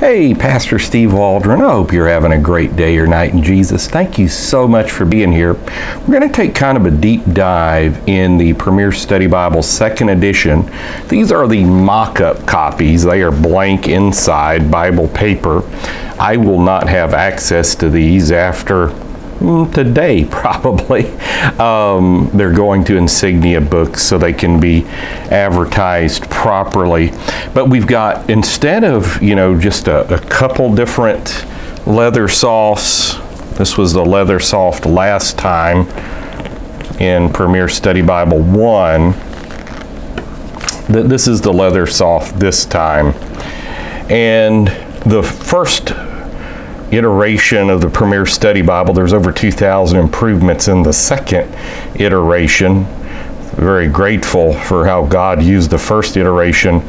Hey, Pastor Steve Waldron. I hope you're having a great day or night in Jesus. Thank you so much for being here. We're going to take kind of a deep dive in the Premeir Study Bible 2nd edition. These are the mock-up copies. They are blank inside Bible paper. I will not have access to these after today, probably. They're going to Insignia Books so they can be advertised properly. But we've got, instead of, just a couple different Leathersofts, this was the Leathersoft last time in Premeir Study Bible 1, this is the Leathersoft this time. And the first iteration of the Premeir Study Bible, there's over 2,000 improvements in the second iteration. Very grateful for how God used the first iteration.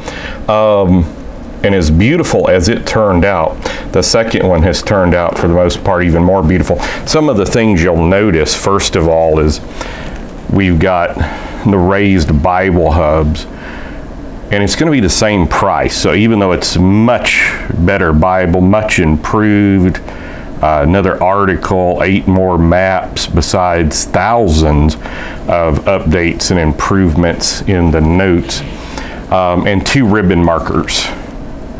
And as beautiful as it turned out, the second one has turned out for the most part even more beautiful. Some of the things you'll notice, first of all, is we've got the raised Bible hubs. And it's going to be the same price. So even though it's much better Bible, much improved, another article, 8 more maps besides thousands of updates and improvements in the notes, and 2 ribbon markers,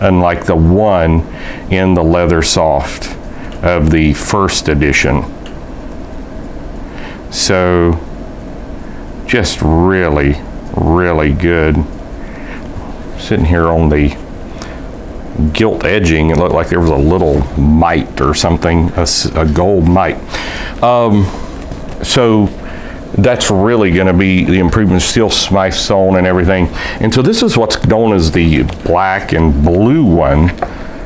unlike the one in the Leathersoft of the first edition. So just really, really good. Sitting here on the gilt edging, it looked like there was a little mite or something, a gold mite. So that's really going to be the improvement, still Smythe sewn and everything. And so this is what's known as the black and blue one.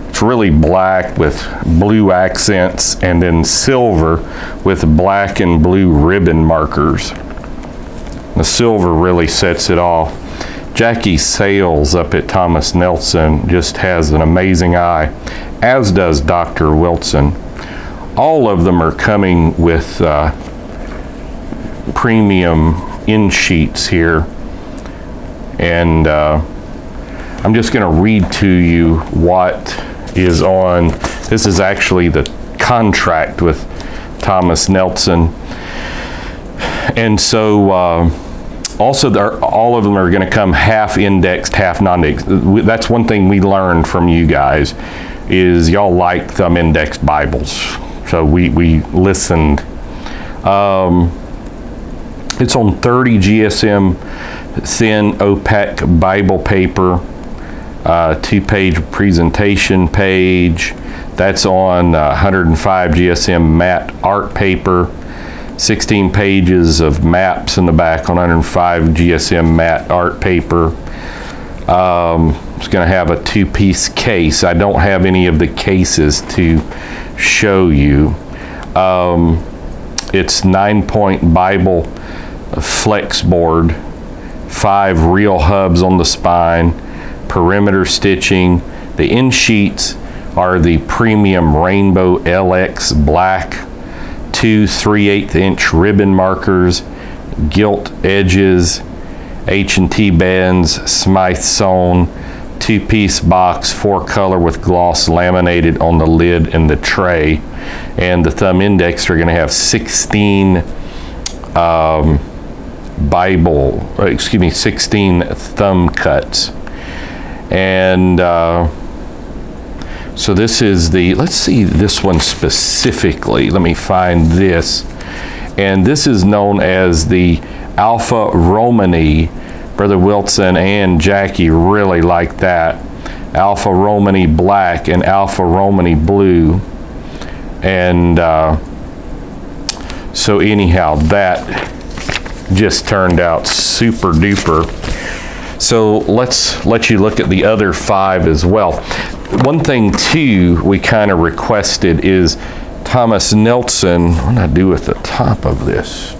It's really black with blue accents and then silver with black and blue ribbon markers. The silver really sets it off. Jackie Sales up at Thomas Nelson just has an amazing eye, as does Dr. Wilson. All of them are coming with premium in sheets here. And I'm just going to read to you what is on. This is actually the contract with Thomas Nelson. And so also, all of them are going to come half indexed, half non-indexed. That's one thing we learned from you guys, is y'all like thumb indexed Bibles. So we listened. It's on 30 GSM thin opaque Bible paper, 2-page presentation page. That's on 105 GSM matte art paper. 16 pages of maps in the back on 105 GSM matte art paper. It's going to have a 2-piece case. I don't have any of the cases to show you. It's 9-point Bible flex board, 5 real hubs on the spine, perimeter stitching. The end sheets are the premium Rainbow LX black, 2 3/8" ribbon markers, gilt edges, H&T bands, Smythe sewn, 2-piece box, 4-color with gloss laminated on the lid and the tray. And the thumb index are going to have 16 16 thumb cuts. And so this is the, let's see this one specifically. Let me find this. And this is known as the Alpha Romani. Brother Wilson and Jackie really like that. Alpha Romani black and Alpha Romani blue. And so anyhow, that just turned out super duper. So let's let you look at the other 5 as well. One thing too we kind of requested is Thomas Nelson. What did I do with the top of this?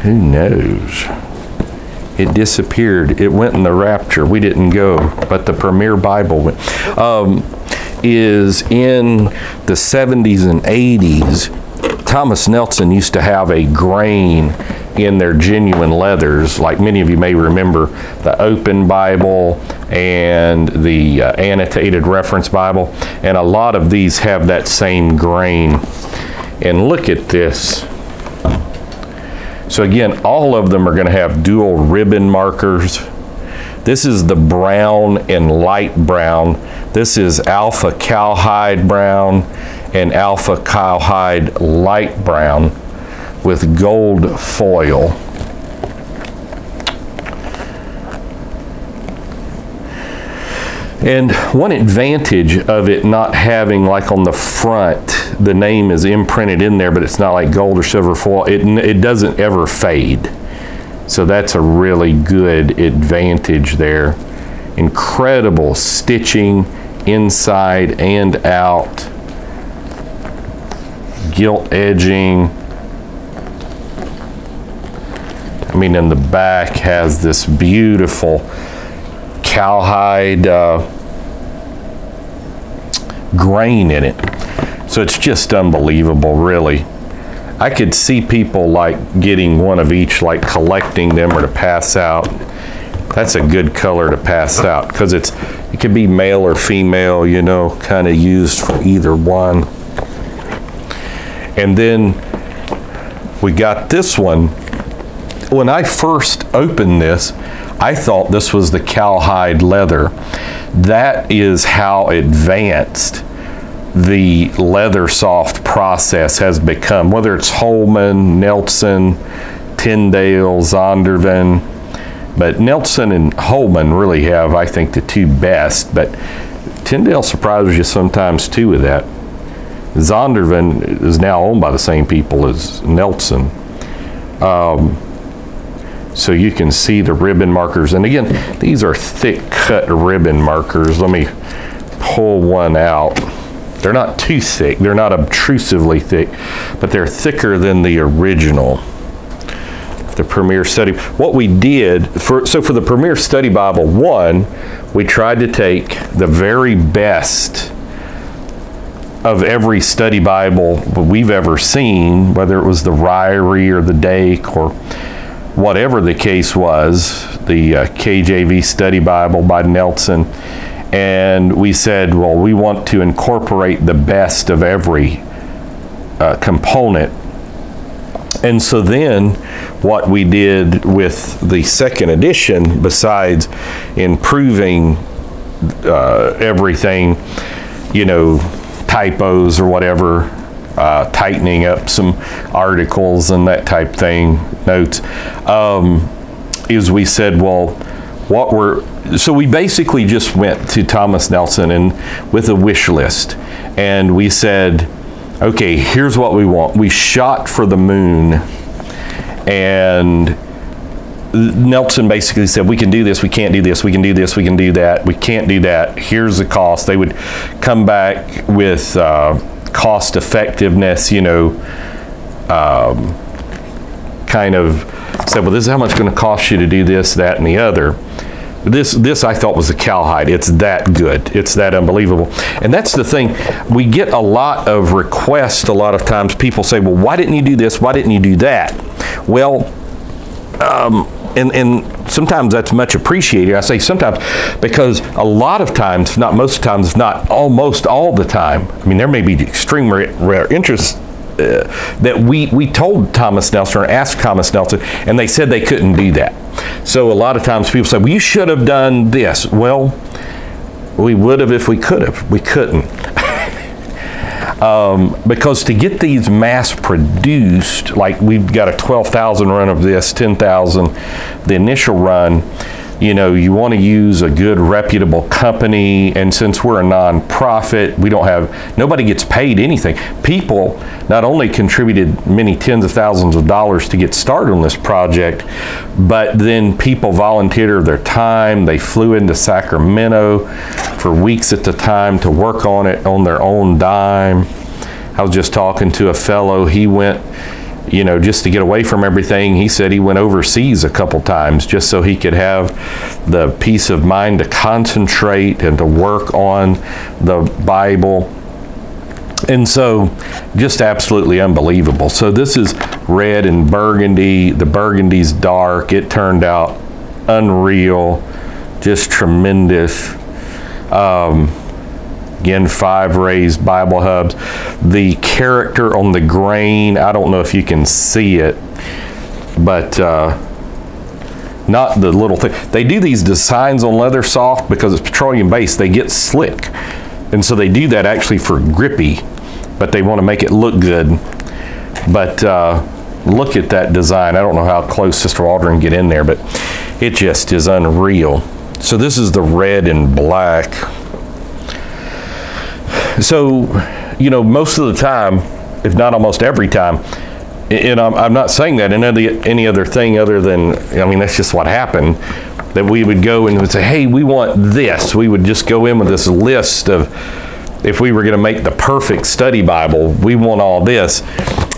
Who knows? It disappeared. It went in the rapture. We didn't go, but the Premeir Bible went. Is in the 70s and 80s. Thomas Nelson used to have a grain in their genuine leathers. Like many of you may remember the Open Bible and the Annotated Reference Bible, and a lot of these have that same grain. And look at this. So again, all of them are going to have dual ribbon markers. This is the brown and light brown. This is Alpha Cowhide brown and Alpha Cowhide light brown with gold foil. And one advantage of it not having, like on the front, the name is imprinted in there, but it's not like gold or silver foil, it doesn't ever fade. So that's a really good advantage there. Incredible stitching inside and out. Gilt edging. I mean, in the back has this beautiful cowhide grain in it. So it's just unbelievable, really. I could see people like getting one of each, like collecting them or to pass out. That's a good color to pass out because it could be male or female, you know, kind of used for either one. And then we got this one. When I first opened this, I thought this was the cowhide leather. That is how advanced the Leathersoft process has become, whether it's Holman, Nelson, Tyndale, Zondervan. But Nelson and Holman really have, I think, the two best, but Tyndale surprises you sometimes too with that. Zondervan is now owned by the same people as Nelson. So you can see the ribbon markers. And again, these are thick cut ribbon markers. Let me pull one out. They're not too thick. They're not obtrusively thick, but they're thicker than the original, the Premeir Study. What we did, for the Premeir Study Bible 1, we tried to take the very best of every study Bible we've ever seen, whether it was the Ryrie or the Dake or whatever the case was, the KJV Study Bible by Nelson. And we said, well, we want to incorporate the best of every component. And so then what we did with the second edition, besides improving everything, you know, typos or whatever, tightening up some articles and that type thing, notes, is we said, well, so we basically just went to Thomas Nelson and with a wish list, and we said, okay, here's what we want. We shot for the moon, and Nelson basically said, we can do this, we can't do this, we can do this, we can do that, we can't do that, here's the cost. They would come back with cost effectiveness, you know, kind of said, well, this is how much it's going to cost you to do this, that, and the other. This I thought was a cowhide. It's that good. It's that unbelievable. And that's the thing. We get a lot of requests a lot of times. People say, well, why didn't you do this? Why didn't you do that? Well, and sometimes that's much appreciated. I say sometimes because a lot of times, not most of the times, not almost all the time. I mean, there may be extreme rare interests that we told Thomas Nelson or asked Thomas Nelson, and they said they couldn't do that. So a lot of times people say, well, you should have done this. Well, we would have if we could have. We couldn't. Because to get these mass produced, like we've got a 12,000 run of this, 10,000, the initial run, you know, you want to use a good reputable company, and since we're a non-profit, we don't have, nobody gets paid anything. People not only contributed many tens of thousands of dollars to get started on this project, but then people volunteered their time. They flew into Sacramento for weeks at the time to work on it on their own dime. I was just talking to a fellow, he went, you know, just to get away from everything. He said he went overseas a couple times just so he could have the peace of mind to concentrate and to work on the Bible. And so just absolutely unbelievable. So this is red and burgundy. The burgundy's dark. It turned out unreal, just tremendous. Again, 5 raised Bible hubs. The character on the grain, I don't know if you can see it, but not the little thing. They do these designs on Leathersoft because it's petroleum based. They get slick. And so they do that actually for grippy, but they want to make it look good. But look at that design. I don't know how close Sister Waldron can get in there, but it just is unreal. So this is the red and black. So, you know, most of the time, if not almost every time, and I'm not saying that in any other thing other than, I mean, that's just what happened, that we would go and would say, hey, we want this. We would just go in with this list of, if we were going to make the perfect study Bible, we want all this.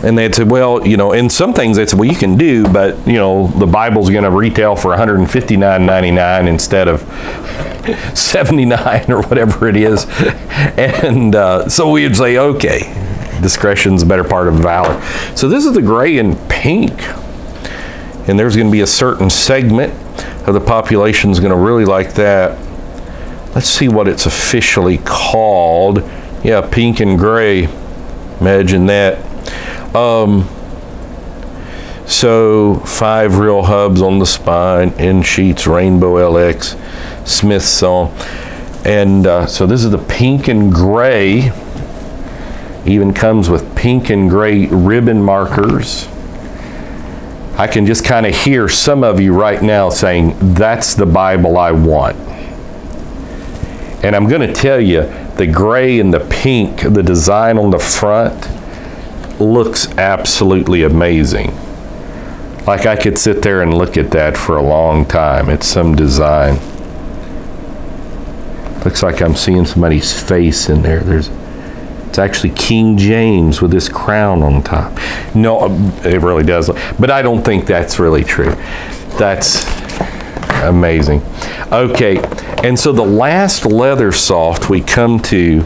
And they'd say, well, you know, in some things they'd say, well, you can do, but, you know, the Bible's going to retail for $159.99 instead of $79 or whatever it is. And so we would say, okay, discretion's a better part of valor. So this is the gray and pink. And there's going to be a certain segment of the population is going to really like that. Let's see what it's officially called. Yeah, pink and gray. Imagine that. So 5 real hubs on the spine, end sheets, Rainbow LX, Smith's song. And so this is the pink and gray. Even comes with pink and gray ribbon markers. I can just kind of hear some of you right now saying, that's the Bible I want. And I'm going to tell you, the gray and the pink, the design on the front looks absolutely amazing. Like I could sit there and look at that for a long time. It's some design. Looks like I'm seeing somebody's face in there. It's actually King James with this crown on top. No, it really does. But I don't think that's really true. That's amazing. Okay, and so the last Leathersoft we come to,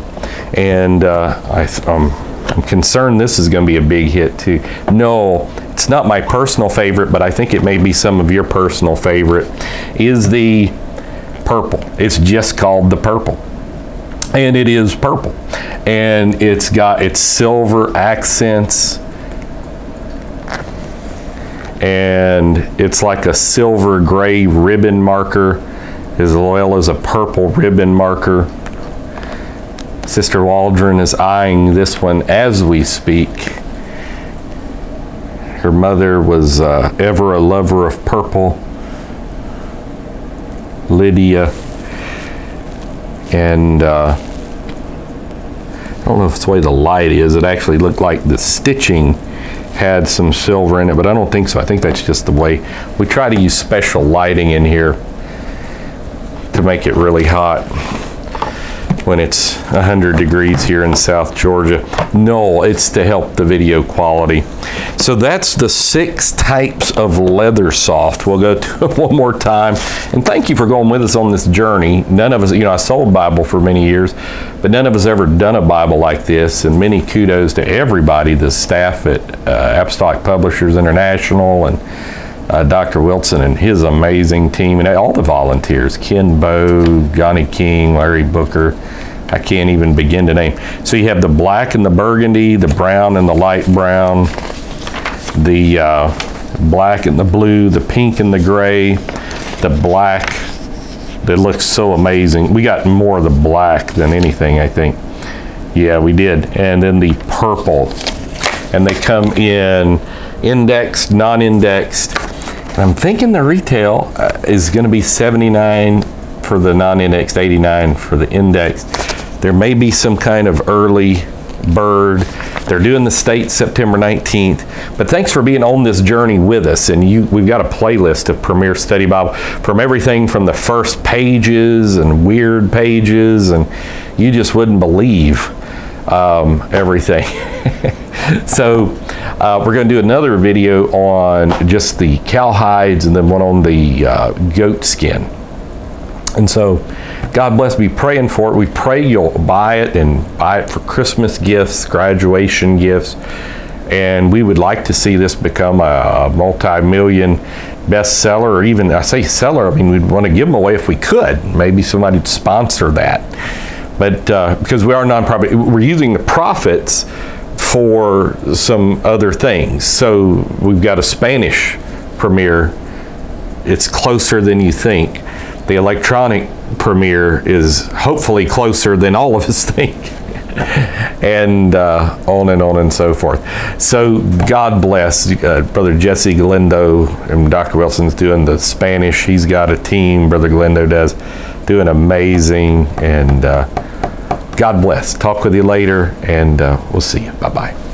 and I'm concerned this is going to be a big hit too. No, it's not my personal favorite, but I think it may be some of your personal favorite, is the purple. It's just called the purple. And it is purple. And it's got its silver accents. And it's like a silver gray ribbon marker as well as a purple ribbon marker. Sister Waldron is eyeing this one as we speak. Her mother was ever a lover of purple. Lydia. And I don't know if it's the way the light is. It actually looked like the stitching had some silver in it, but I don't think so. I think that's just the way. We try to use special lighting in here to make it really hot when it's 100 degrees here in South Georgia. No, it's to help the video quality. So that's the 6 types of Leathersoft. We'll go to it one more time. And thank you for going with us on this journey. None of us, you know, I sold Bible for many years, but none of us ever done a Bible like this. And many kudos to everybody, the staff at Apostolic Publishers International, and Dr. Wilson and his amazing team, and all the volunteers, Ken Bowe, Johnny King, Larry Booker. I can't even begin to name. So you have the black and the burgundy, the brown and the light brown, the black and the blue, the pink and the gray, the black that looks so amazing. We got more of the black than anything, I think. Yeah, we did. And then the purple. And they come in indexed, non-indexed. I'm thinking the retail is going to be $79 for the non-indexed, $89 for the indexed. There may be some kind of early bird. They're doing the state September 19th. But thanks for being on this journey with us. And we've got a playlist of Premeir Study Bible from everything from the first pages and weird pages, and you just wouldn't believe everything. So we're going to do another video on just the cowhides and then one on the goat skin. And so God bless, be praying for it. We pray you'll buy it and buy it for Christmas gifts, graduation gifts, And we would like to see this become a multi-million bestseller, or even, I say seller, I mean, we'd want to give them away if we could. Maybe somebody would sponsor that. But because we are nonprofit, we're using the profits for some other things. So we've got a Spanish Premeir. It's closer than you think. The electronic Premeir is hopefully closer than all of us think. And on and so forth. So God bless Brother Jesse Galindo, and Dr. Wilson's doing the Spanish. He's got a team, Brother Galindo does, doing amazing, and God bless. Talk with you later, and we'll see you. Bye-bye.